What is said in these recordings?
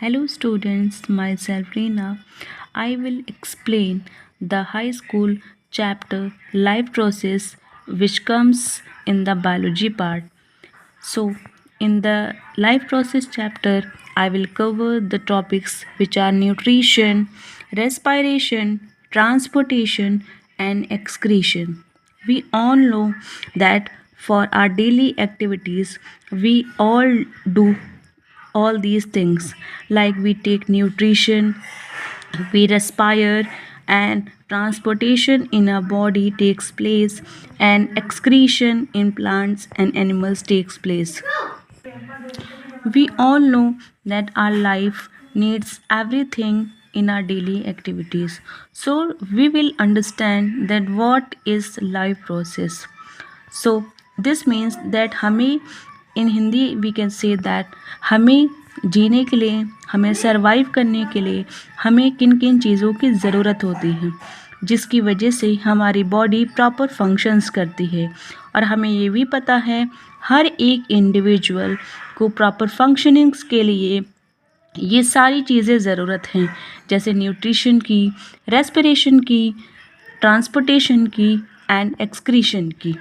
Hello students, myself Reena. I will explain the high school chapter life process which comes in the biology part. So, in the life process chapter, I will cover the topics which are nutrition, respiration, transportation, and excretion. We all know that for our daily activities, we all do all these things like we take nutrition, we respire, and transportation in our body takes place, and excretion in plants and animals takes place. We all know that our life needs everything in our daily activities. So we will understand that what is life process. So this means that हमें in Hindi we can say that हमें जीने के लिए, हमें survive करने के लिए हमें किन किन चीज़ों की ज़रूरत होती है जिसकी वजह से हमारी बॉडी प्रॉपर फंक्शंस करती है। और हमें ये भी पता है हर एक इंडिविजुअल को प्रॉपर फंक्शनिंग्स के लिए ये सारी चीज़ें ज़रूरत हैं, जैसे न्यूट्रिशन की, रेस्पिरेशन की, ट्रांसपोर्टेशन की एंड एक्सक्रीशन की.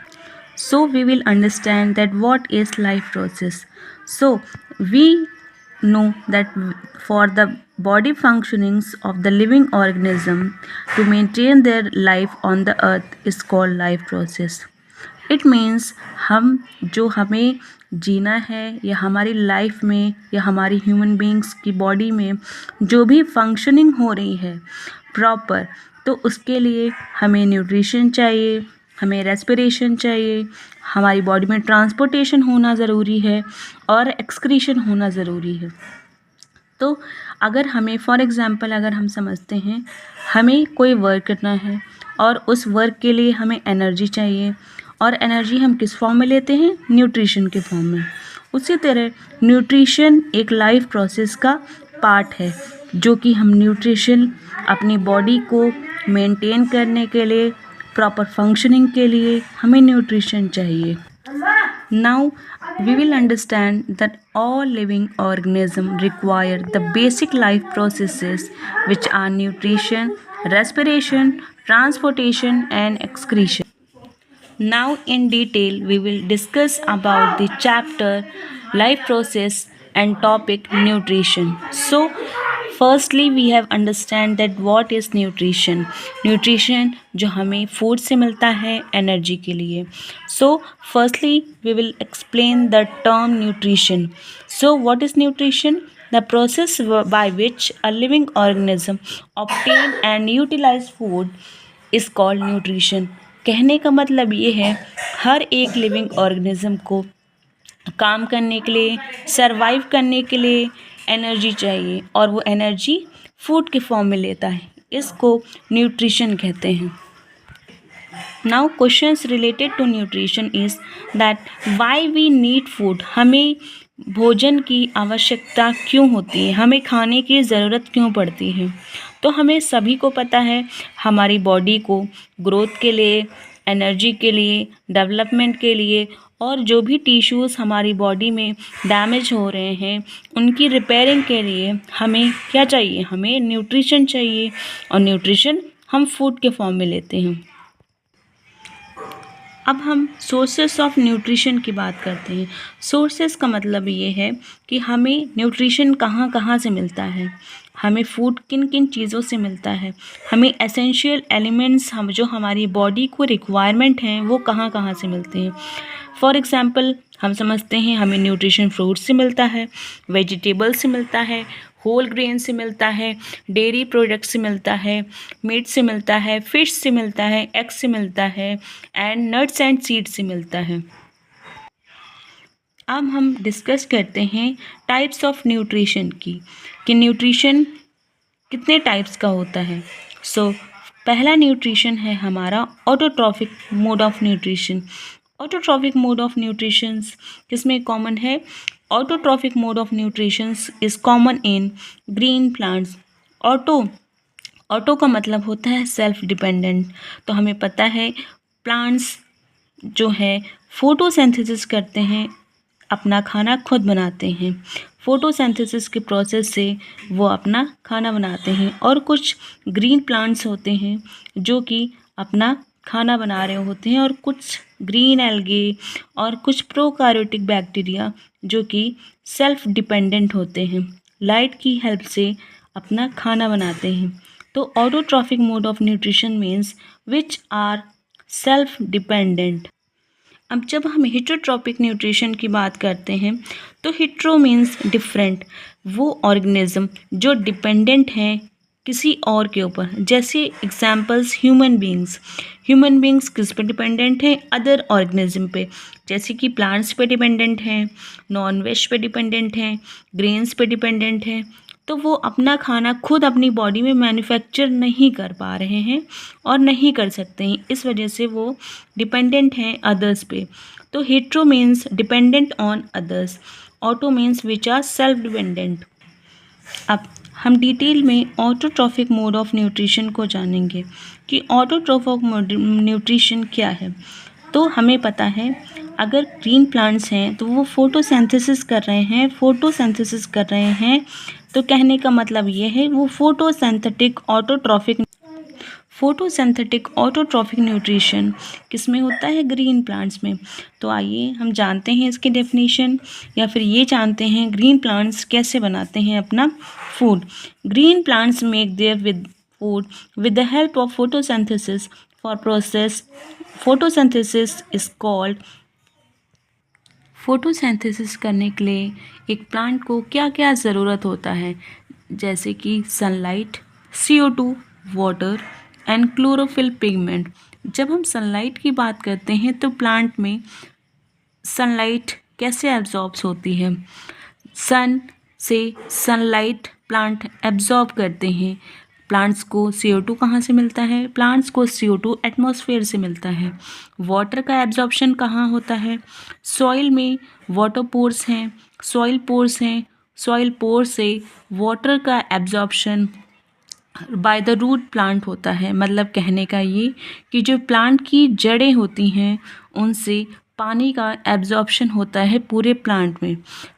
So we will understand that what is life process. So we know that for the body functionings of the living organism to maintain their life on the earth is called life process. It means हमें जीना है या हमारी life में या हमारी human beings की body में जो भी फंक्शनिंग हो रही है प्रॉपर, तो उसके लिए हमें न्यूट्रिशन चाहिए, हमें रेस्पिरेशन चाहिए, हमारी बॉडी में ट्रांसपोर्टेशन होना ज़रूरी है और एक्सक्रीशन होना ज़रूरी है. तो अगर हमें फॉर एग्ज़ाम्पल अगर हम समझते हैं हमें कोई वर्क करना है और उस वर्क के लिए हमें एनर्जी चाहिए, और एनर्जी हम किस फॉर्म में लेते हैं? न्यूट्रिशन के फॉर्म में. उसी तरह न्यूट्रिशन एक लाइफ प्रोसेस का पार्ट है जो कि हम न्यूट्रिशन अपनी बॉडी को मेंटेन करने के लिए, प्रॉपर फंक्शनिंग के लिए हमें न्यूट्रिशन चाहिए. Now we will understand that all living organisms require the basic life processes which are nutrition, respiration, transportation and excretion. Now in detail we will discuss about the chapter life process and topic nutrition. So firstly we have understand that what is nutrition. Nutrition जो हमें food से मिलता है energy के लिए. So firstly we will explain the term nutrition. So what is nutrition? The process by which a living organism obtain and utilize food is called nutrition. कहने का मतलब ये है हर एक लिविंग ऑर्गेनिज्म को काम करने के लिए, सरवाइव करने के लिए एनर्जी चाहिए और वो एनर्जी फूड के फॉर्म में लेता है. इसको न्यूट्रिशन कहते हैं. Now questions related to nutrition is that why we need food. हमें भोजन की आवश्यकता क्यों होती है, हमें खाने की ज़रूरत क्यों पड़ती है? तो हमें सभी को पता है हमारी बॉडी को ग्रोथ के लिए, एनर्जी के लिए, डेवलपमेंट के लिए और जो भी टिश्यूज़ हमारी बॉडी में डैमेज हो रहे हैं उनकी रिपेयरिंग के लिए हमें क्या चाहिए? हमें न्यूट्रिशन चाहिए, और न्यूट्रिशन हम फूड के फॉर्म में लेते हैं. अब हम सोर्सेस ऑफ न्यूट्रिशन की बात करते हैं. सोर्सेस का मतलब ये है कि हमें न्यूट्रिशन कहाँ कहाँ से मिलता है, हमें फूड किन किन चीज़ों से मिलता है, हमें एसेंशियल एलिमेंट्स हम जो हमारी बॉडी को रिक्वायरमेंट हैं वो कहाँ कहाँ से मिलते हैं. फॉर एग्ज़ाम्पल हम समझते हैं हमें न्यूट्रिशन फ्रूट्स से मिलता है, वेजिटेबल्स से मिलता है, होल ग्रेन से मिलता है, डेयरी प्रोडक्ट से मिलता है, मीट से मिलता है, फिश से मिलता है, एग से मिलता है एंड नट्स एंड सीड्स से मिलता है. अब हम डिस्कस करते हैं टाइप्स ऑफ न्यूट्रिशन की, कि न्यूट्रिशन कितने टाइप्स का होता है. सो पहला न्यूट्रिशन है हमारा autotrophic mode of nutrition. Autotrophic mode of nutritions किसमें कॉमन है? Autotrophic mode of nutritions is common in green plants. Auto का मतलब होता है सेल्फ डिपेंडेंट. तो हमें पता है प्लांट्स जो है फोटोसिंथेसिस करते हैं अपना खाना खुद बनाते हैं। फोटोसिंथेसिस के प्रोसेस से वो अपना खाना बनाते हैं। और कुछ ग्रीन प्लांट्स होते हैं जो कि अपना खाना बना रहे होते हैं, और कुछ ग्रीन एल्गे और कुछ प्रोकार्योटिक बैक्टीरिया जो कि सेल्फ डिपेंडेंट होते हैं, लाइट की हेल्प से अपना खाना बनाते हैं। तो autotrophic mode of nutrition means which are self dependent. अब जब हम हेटेरोट्रॉपिक न्यूट्रिशन की बात करते हैं तो हेटेरो मीन्स डिफरेंट, वो ऑर्गेनिज्म जो डिपेंडेंट हैं किसी और के ऊपर। जैसे एग्जांपल्स ह्यूमन बींग्स किस पे डिपेंडेंट हैं? अदर ऑर्गेनिज्म पे। जैसे कि प्लांट्स पे डिपेंडेंट हैं, नॉन वेज पे डिपेंडेंट हैं, ग्रेन्स पे डिपेंडेंट हैं। तो वो अपना खाना खुद अपनी बॉडी में मैन्युफैक्चर नहीं कर पा रहे हैं और नहीं कर सकते हैं, इस वजह से वो डिपेंडेंट हैं अदर्स पे। तो hetero means dependent on others, auto means which are self dependent. अब हम डिटेल में ऑटोट्रॉफिक मोड ऑफ न्यूट्रिशन को जानेंगे कि ऑटोट्रॉफिक न्यूट्रिशन क्या है। तो हमें पता है अगर ग्रीन प्लांट्स हैं तो वो फोटोसिंथेसिस कर रहे हैं, तो कहने का मतलब ये है वो फोटोसिंथेटिक ऑटोट्रॉफिक न्यूट्रिशन किस में होता है? ग्रीन प्लांट्स में। तो आइए हम जानते हैं इसकी डेफिनेशन, या फिर ये जानते हैं ग्रीन प्लांट्स कैसे बनाते हैं अपना food. Green plants make their with food with the help of photosynthesis for process. Photosynthesis is called. Photosynthesis करने के लिए एक प्लांट को क्या क्या ज़रूरत होता है? जैसे कि sunlight, CO2, water and chlorophyll pigment. जब हम सनलाइट की बात करते हैं तो प्लांट में सनलाइट कैसे एब्जॉर्ब्स होती है? सन से सनलाइट प्लांट एब्जॉर्ब करते हैं। प्लांट्स को CO2 कहाँ से मिलता है? प्लांट्स को CO2 एटमॉस्फेयर से मिलता है। वाटर का एब्जॉर्प्शन कहाँ होता है? सॉइल में वाटर पोर्स हैं, सॉइल पोर से वाटर का absorption by the root plant होता है। मतलब कहने का ये कि जो प्लांट की जड़ें होती हैं उनसे पानी का एब्जॉर्प्शन होता है पूरे प्लांट में।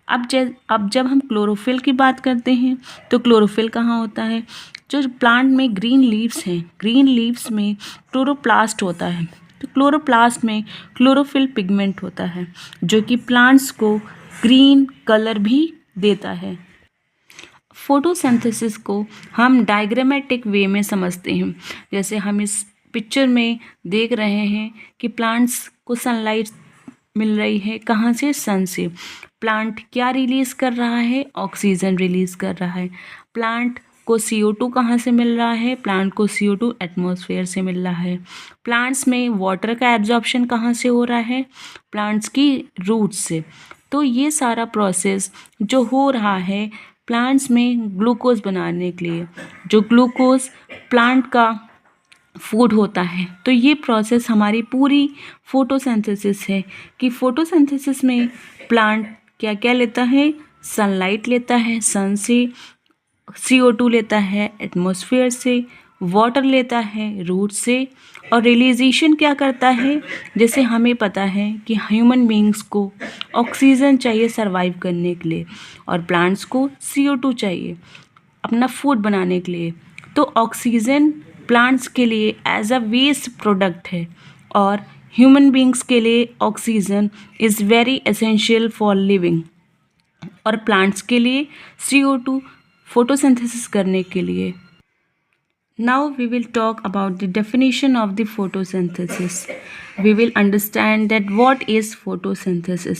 अब जब हम क्लोरोफिल की बात करते हैं तो क्लोरोफिल कहाँ होता है? जो प्लांट में ग्रीन लीव्स हैं, ग्रीन लीव्स में क्लोरोप्लास्ट होता है। तो क्लोरोप्लास्ट में क्लोरोफिल पिगमेंट होता है जो कि प्लांट्स को ग्रीन कलर भी देता है। फोटोसिंथेसिस को हम डायग्रामेटिक वे में समझते हैं। जैसे हम इस पिक्चर में देख रहे हैं कि प्लांट्स को सनलाइट मिल रही है, कहाँ से? सन से। प्लांट क्या रिलीज़ कर रहा है? ऑक्सीजन रिलीज़ कर रहा है। प्लांट को CO2 कहाँ से मिल रहा है? प्लांट को CO2 एटमॉस्फेयर से मिल रहा है। प्लांट्स में वाटर का एब्जॉर्प्शन कहाँ से हो रहा है? प्लांट्स की रूट्स से। तो ये सारा प्रोसेस जो हो रहा है प्लांट्स में ग्लूकोज बनाने के लिए, जो ग्लूकोज प्लांट का फूड होता है। तो ये प्रोसेस हमारी पूरी फोटोसिंथेसिस है कि फोटोसिंथेसिस में प्लांट क्या क्या लेता है? सनलाइट लेता है सन से, CO2 लेता है एटमॉस्फेयर से, वाटर लेता है रूट से, और रिलीजेशन क्या करता है? जैसे हमें पता है कि ह्यूमन बींग्स को ऑक्सीजन चाहिए सरवाइव करने के लिए और प्लांट्स को CO2 चाहिए अपना फूड बनाने के लिए। तो ऑक्सीजन प्लांट्स के लिए एज अ वेस्ट प्रोडक्ट है और ह्यूमन बींग्स के लिए oxygen is very essential for living, और प्लांट्स के लिए CO2 फोटोसिंथेसिस करने के लिए। Now we will talk about the definition of the photosynthesis. We will understand that what is photosynthesis.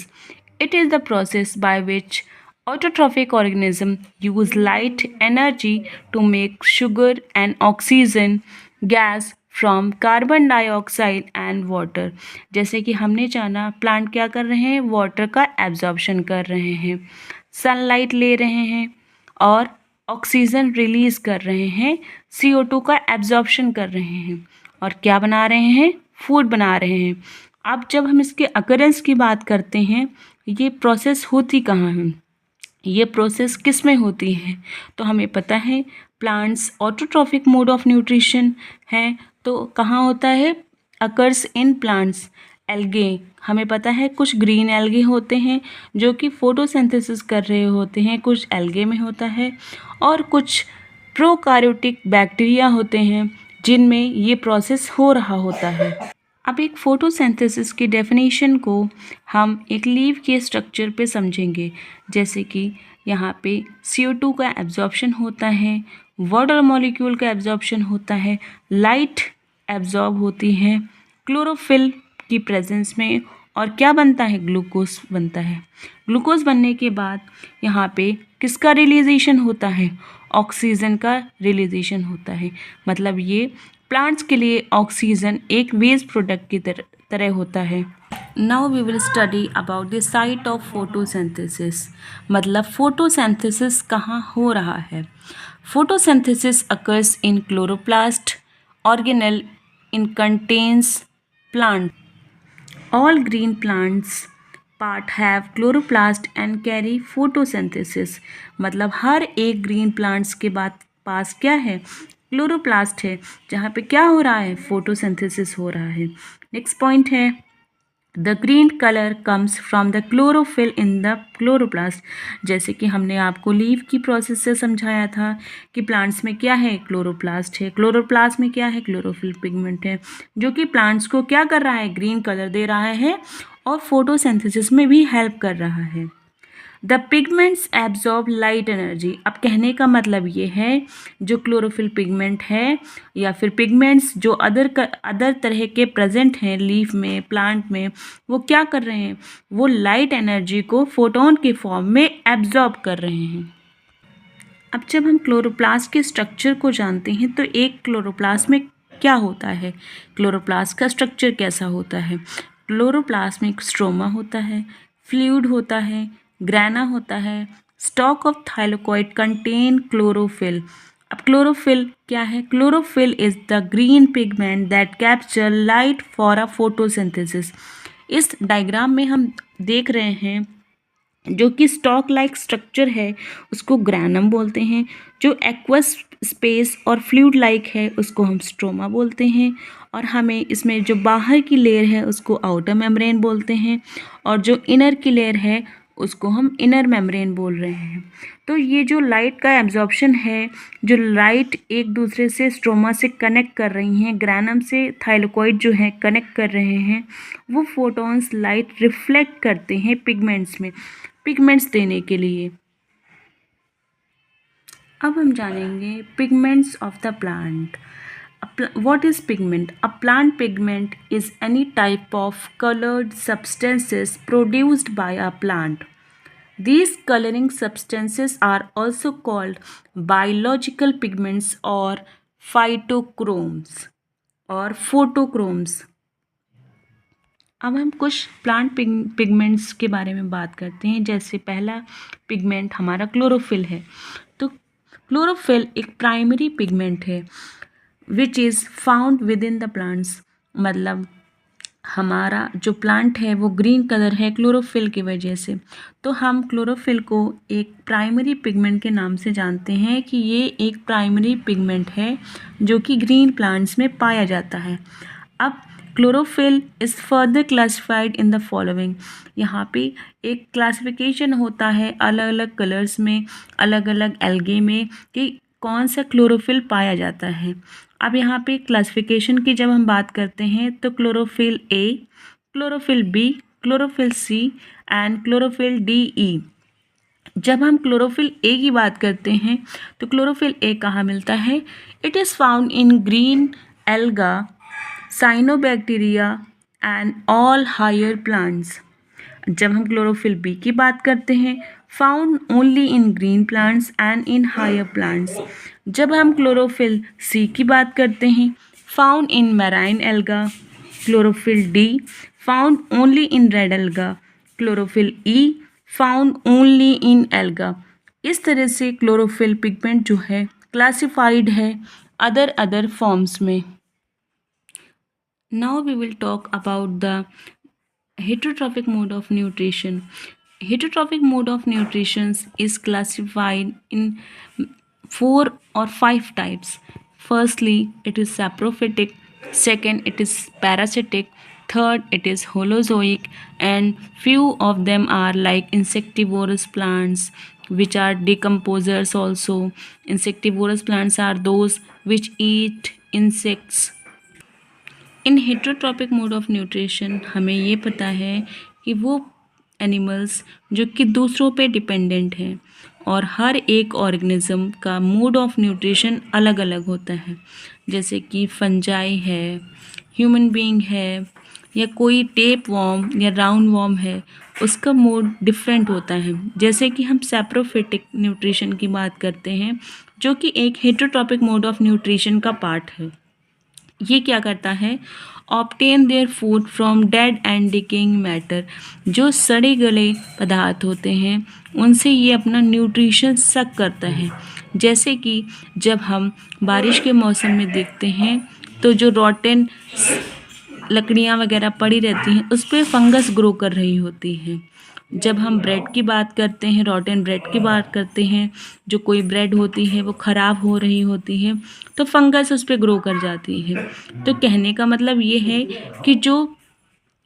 It is the process by which autotrophic organisms use light energy to make sugar and oxygen gas from carbon dioxide and water. जैसे कि हमने जाना plant क्या कर रहे हैं? Water का absorption कर रहे हैं, सनलाइट ले रहे हैं और ऑक्सीजन रिलीज़ कर रहे हैं, CO2 का एब्जॉर्प्शन कर रहे हैं और क्या बना रहे हैं? फूड बना रहे हैं। अब जब हम इसके अकरेंस की बात करते हैं, ये प्रोसेस होती कहाँ है, ये प्रोसेस किस में होती है? तो हमें पता है plants autotrophic mode of nutrition है, तो कहाँ होता है? Occurs in plants. एल्गे, हमें पता है कुछ ग्रीन एल्गे होते हैं जो कि फोटोसिंथेसिस कर रहे होते हैं, कुछ एल्गे में होता है, और कुछ प्रोकार्योटिक बैक्टीरिया होते हैं जिनमें ये प्रोसेस हो रहा होता है। अब एक फोटोसिंथेसिस की डेफिनेशन को हम एक लीव के स्ट्रक्चर पे समझेंगे, जैसे कि यहाँ पे CO2 का एब्जॉर्प्शन होता है, वाटर मॉलिक्यूल का एब्जॉर्प्शन होता है, लाइट एब्जॉर्ब होती है क्लोरोफिल की प्रेजेंस में, और क्या बनता है, ग्लूकोज बनता है। ग्लूकोज बनने के बाद यहाँ पे किसका रिलीजेशन होता है, ऑक्सीजन का रिलीजेशन होता है। मतलब ये प्लांट्स के लिए ऑक्सीजन एक वेस्ट प्रोडक्ट की तरह होता है। Now we will study about the site of photosynthesis, मतलब फोटोसिंथेसिस कहाँ हो रहा है। Photosynthesis occurs in chloroplast organelle in contains plant. All green plants part have chloroplast and carry photosynthesis। मतलब हर एक ग्रीन प्लांट्स के पास क्या है, क्लोरोप्लास्ट है, जहाँ पे क्या हो रहा है, फोटोसिंथेसिस हो रहा है। नेक्स्ट पॉइंट है, the green colour comes from the chlorophyll in the chloroplast. जैसे कि हमने आपको लीव की प्रोसेस से समझाया था कि प्लांट्स में क्या है, क्लोरोप्लास्ट है, क्लोरोप्लास्ट में क्या है, क्लोरोफिल पिगमेंट है, जो कि प्लांट्स को क्या कर रहा है, ग्रीन कलर दे रहा है और फोटोसिंथेसिस में भी हेल्प कर रहा है। The pigments absorb light energy. अब कहने का मतलब ये है, जो क्लोरोफिल पिगमेंट है या फिर पिगमेंट्स जो अदर तरह के प्रेजेंट हैं लीफ में, प्लांट में, वो क्या कर रहे हैं, वो लाइट एनर्जी को फोटोन के फॉर्म में एब्जॉर्ब कर रहे हैं। अब जब हम क्लोरोप्लास्ट के स्ट्रक्चर को जानते हैं तो एक क्लोरोप्लास्ट में क्या होता है, क्लोरोप्लास्ट का स्ट्रक्चर कैसा होता है। क्लोरोप्लास्ट में एक स्ट्रोमा होता है, फ्लूइड होता है, ग्रैना होता है, stock of thylakoid contain chlorophyll. अब क्लोरोफिल क्या है, chlorophyll is the green pigment that capture light for a photosynthesis. इस डायग्राम में हम देख रहे हैं जो कि स्टॉक लाइक स्ट्रक्चर है उसको ग्रैनम बोलते हैं, जो एक्वस स्पेस और फ्लूइड लाइक है उसको हम स्ट्रोमा बोलते हैं, और हमें इसमें जो बाहर की लेयर है उसको आउटर मेम्ब्रेन बोलते हैं, और जो इनर की लेयर है उसको हम इनर मेम्ब्रेन बोल रहे हैं। तो ये जो लाइट का एब्जॉर्प्शन है, जो लाइट एक दूसरे से स्ट्रोमा से कनेक्ट कर रही हैं, ग्रैनम से थाइलाकोइड जो है कनेक्ट कर रहे हैं, वो फोटॉन्स लाइट रिफ्लेक्ट करते हैं पिगमेंट्स में, पिगमेंट्स देने के लिए। अब हम जानेंगे pigments of the plant. What is pigment? A plant pigment is any type of colored substances produced by a plant. These coloring substances are also called biological pigments or phytochromes or photochromes. अब हम कुछ plant pigments के बारे में बात करते हैं। जैसे पहला पिगमेंट हमारा क्लोरोफिल है। तो क्लोरोफिल एक प्राइमरी पिगमेंट है which is found with in the plants. मतलब हमारा जो प्लांट है वो ग्रीन कलर है क्लोरोफिल की वजह से। तो हम क्लोरोफिल को एक प्राइमरी पिगमेंट के नाम से जानते हैं कि ये एक प्राइमरी पिगमेंट है जो कि ग्रीन प्लांट्स में पाया जाता है। अब chlorophyll is further classified in the following. यहाँ पे एक क्लासिफिकेशन होता है अलग अलग कलर्स में, अलग अलग एल्गे में, कि कौन सा क्लोरोफिल पाया जाता है। अब यहाँ पे क्लासिफिकेशन की जब हम बात करते हैं तो chlorophyll a, chlorophyll b, chlorophyll c and chlorophyll d e. जब हम क्लोरोफिल ए की बात करते हैं तो क्लोरोफिल ए कहाँ मिलता है, it is found in green alga, cyanobacteria and all higher plants. जब हम क्लोरोफिल बी की बात करते हैं, found only in green plants and in higher plants. जब हम क्लोरोफिल सी की बात करते हैं, found in marine alga. Chlorophyll d found only in red alga. Chlorophyll e found only in alga. इस तरह से क्लोरोफिल पिगमेंट जो है क्लासिफाइड है अदर फॉर्म्स में। Now we will talk about the heterotrophic mode of nutrition. Heterotrophic mode of nutrition is classified in 4 or 5 types. Firstly, it is saprophytic. Second, it is parasitic. Third, it is Holozoic, and few of them are like insectivorous plants, which are decomposers also. Insectivorous plants are those which eat insects. In heterotrophic mode of nutrition हमें ये पता है कि वो animals जो कि दूसरों पे डिपेंडेंट हैं, और हर एक ऑर्गेनिज्म का मोड ऑफ न्यूट्रिशन अलग अलग होता है। जैसे कि फंजाई है, ह्यूमन बीइंग है, या कोई टेप वॉर्म या राउंड वॉर्म है, उसका मोड डिफरेंट होता है। जैसे कि हम सैप्रोफिटिक न्यूट्रिशन की बात करते हैं, जो कि एक हेट्रोट्रॉपिक मोड ऑफ न्यूट्रिशन का पार्ट है। ये क्या करता है? Obtain their food from dead and decaying matter. जो सड़े गले पदार्थ होते हैं उनसे ये अपना न्यूट्रिशन सक करता है। जैसे कि जब हम बारिश के मौसम में देखते हैं तो जो रॉटन लकड़ियाँ वगैरह पड़ी रहती हैं उस पर फंगस ग्रो कर रही होती है। जब हम ब्रेड की बात करते हैं, रॉटन ब्रेड की बात करते हैं, जो कोई ब्रेड होती है वो ख़राब हो रही होती है तो फंगस उस पर ग्रो कर जाती है। तो कहने का मतलब ये है कि जो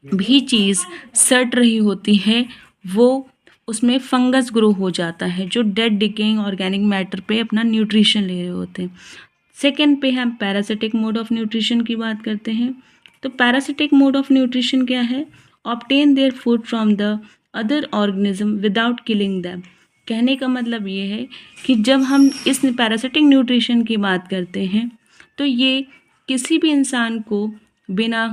भी चीज़ सड़ रही होती है वो उसमें फंगस ग्रो हो जाता है, जो डेड डिकेइंग ऑर्गेनिक मैटर पे अपना न्यूट्रिशन ले रहे होते हैं। सेकेंड पे हम पैरासिटिक मोड ऑफ न्यूट्रिशन की बात करते हैं। तो पैरासिटिक मोड ऑफ न्यूट्रिशन क्या है? Obtain their food from the other organism without killing them. कहने का मतलब ये है कि जब हम इस पैरासिटिक न्यूट्रिशन की बात करते हैं तो ये किसी भी इंसान को बिना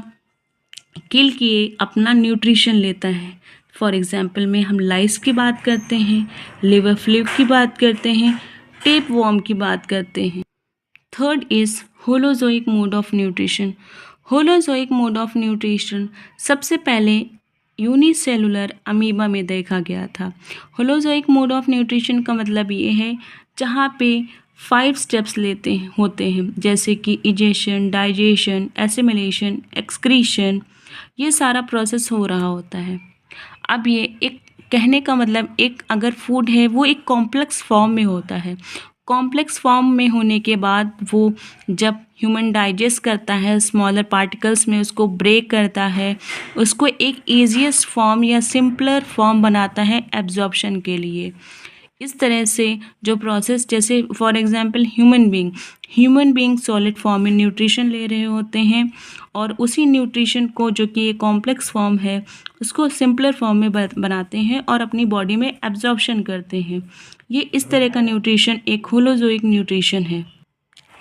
किल किए अपना न्यूट्रिशन लेता है। फॉर एग्जांपल में हम लाइस की बात करते हैं, लिवर फ्लू की बात करते हैं, टेप वॉर्म की बात करते हैं। Third is holozoic mode of nutrition. Holozoic mode of nutrition सबसे पहले यूनिसेलुलर अमीबा में देखा गया था। होलोजोइक मोड ऑफ न्यूट्रिशन का मतलब ये है जहाँ पे 5 स्टेप्स होते हैं, जैसे कि इजेशन, डाइजेशन, एसिमिलेशन, एक्सक्रीशन, ये सारा प्रोसेस हो रहा होता है। अब ये एक कहने का मतलब एक अगर फूड है वो एक कॉम्प्लेक्स फॉर्म में होता है। कॉम्प्लेक्स फॉर्म में होने के बाद वो जब ह्यूमन डाइजेस्ट करता है, स्मॉलर पार्टिकल्स में उसको ब्रेक करता है, उसको एक ईजीएस्ट फॉर्म या सिंपलर फॉर्म बनाता है एब्जॉर्प्शन के लिए। इस तरह से जो प्रोसेस, जैसे for example human being solid form में न्यूट्रिशन ले रहे होते हैं और उसी न्यूट्रिशन को जो कि एक कॉम्प्लेक्स फॉर्म है उसको सिंपलर फॉर्म में बनाते हैं और अपनी बॉडी में एब्जॉर्प्शन करते हैं। ये इस तरह का न्यूट्रिशन एक होलोजोइक न्यूट्रिशन है।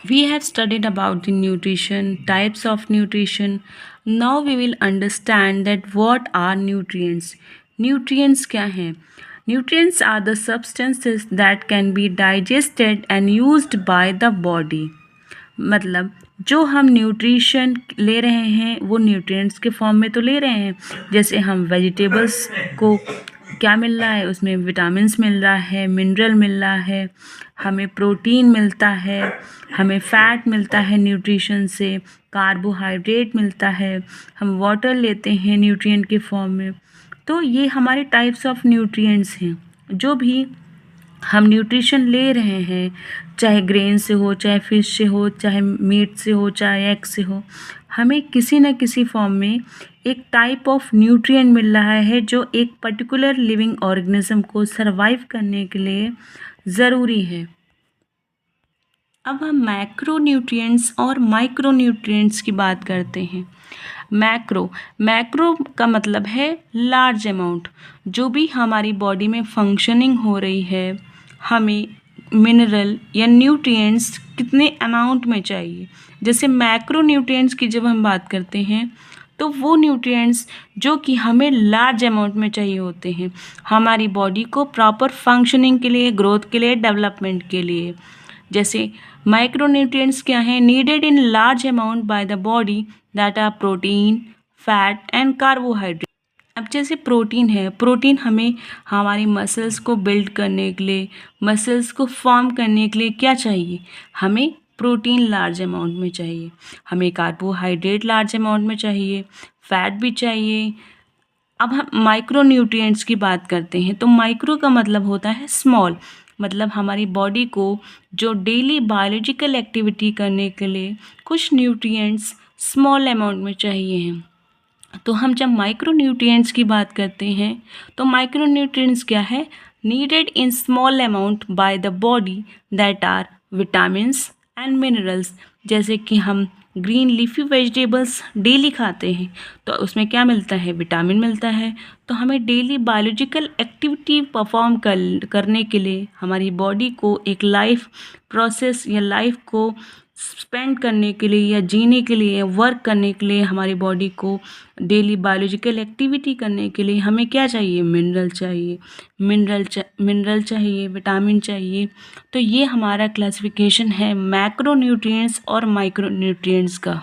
We have studied about the nutrition, types of nutrition. Now we will understand that what are nutrients. Nutrients क्या हैं? Nutrients are the substances that can be digested and used by the body. मतलब जो हम nutrition ले रहे हैं वो nutrients के फॉर्म में तो ले रहे हैं। जैसे हम वेजिटेबल्स को क्या मिल रहा है, उसमें विटामिन्स मिल रहा है, मिनरल मिल रहा है, हमें प्रोटीन मिलता है, हमें फ़ैट मिलता है न्यूट्रिशन से, कार्बोहाइड्रेट मिलता है, हम वाटर लेते हैं न्यूट्रिएंट के फॉर्म में। तो ये हमारे टाइप्स ऑफ न्यूट्रिएंट्स हैं। जो भी हम न्यूट्रिशन ले रहे हैं, चाहे ग्रेन से हो, चाहे फिश से हो, चाहे मीट से हो, चाहे एग से हो, हमें किसी न किसी फॉर्म में एक टाइप ऑफ न्यूट्रिएंट मिल रहा है जो एक पर्टिकुलर लिविंग ऑर्गेनिज्म को सरवाइव करने के लिए ज़रूरी है। अब हम मैक्रो न्यूट्रिएंट्स और माइक्रो न्यूट्रिएंट्स की बात करते हैं। मैक्रो का मतलब है लार्ज अमाउंट। जो भी हमारी बॉडी में फंक्शनिंग हो रही है, हमें मिनरल या न्यूट्रिएंट्स कितने अमाउंट में चाहिए। जैसे मैक्रो न्यूट्रिएंट्स की जब हम बात करते हैं तो वो न्यूट्रिएंट्स जो कि हमें लार्ज अमाउंट में चाहिए होते हैं हमारी बॉडी को प्रॉपर फंक्शनिंग के लिए, ग्रोथ के लिए, डेवलपमेंट के लिए। जैसे माइक्रो न्यूट्रिएंट्स क्या हैं? Needed in large amount by the body that are protein, fat and carbohydrate. अब जैसे प्रोटीन है, प्रोटीन हमें हमारी मसल्स को बिल्ड करने के लिए, मसल्स को फॉर्म करने के लिए क्या चाहिए? हमें प्रोटीन लार्ज अमाउंट में चाहिए, हमें कार्बोहाइड्रेट लार्ज अमाउंट में चाहिए, फैट भी चाहिए। अब हम माइक्रो न्यूट्रिएंट्स की बात करते हैं तो माइक्रो का मतलब होता है स्मॉल, मतलब हमारी बॉडी को जो डेली बायोलॉजिकल एक्टिविटी करने के लिए कुछ न्यूट्रिएंट्स स्मॉल अमाउंट में चाहिए हैं। तो हम जब माइक्रोन्यूट्रिएंट्स की बात करते हैं तो माइक्रोन्यूट्रिएंट्स क्या है, needed in small amount by the body that are vitamins and minerals. जैसे कि हम ग्रीन लीफी वेजिटेबल्स डेली खाते हैं तो उसमें क्या मिलता है, विटामिन मिलता है। तो हमें डेली बायोलॉजिकल एक्टिविटी परफॉर्म करने के लिए हमारी बॉडी को एक लाइफ प्रोसेस या लाइफ को स्पेंड करने के लिए या जीने के लिए या वर्क करने के लिए हमारी बॉडी को डेली बायोलॉजिकल एक्टिविटी करने के लिए हमें क्या चाहिए, मिनरल चाहिए, मिनरल चाहिए, विटामिन चाहिए। तो ये हमारा क्लासिफिकेशन है मैक्रोन्यूट्रिएंट्स और माइक्रोन्यूट्रिएंट्स का।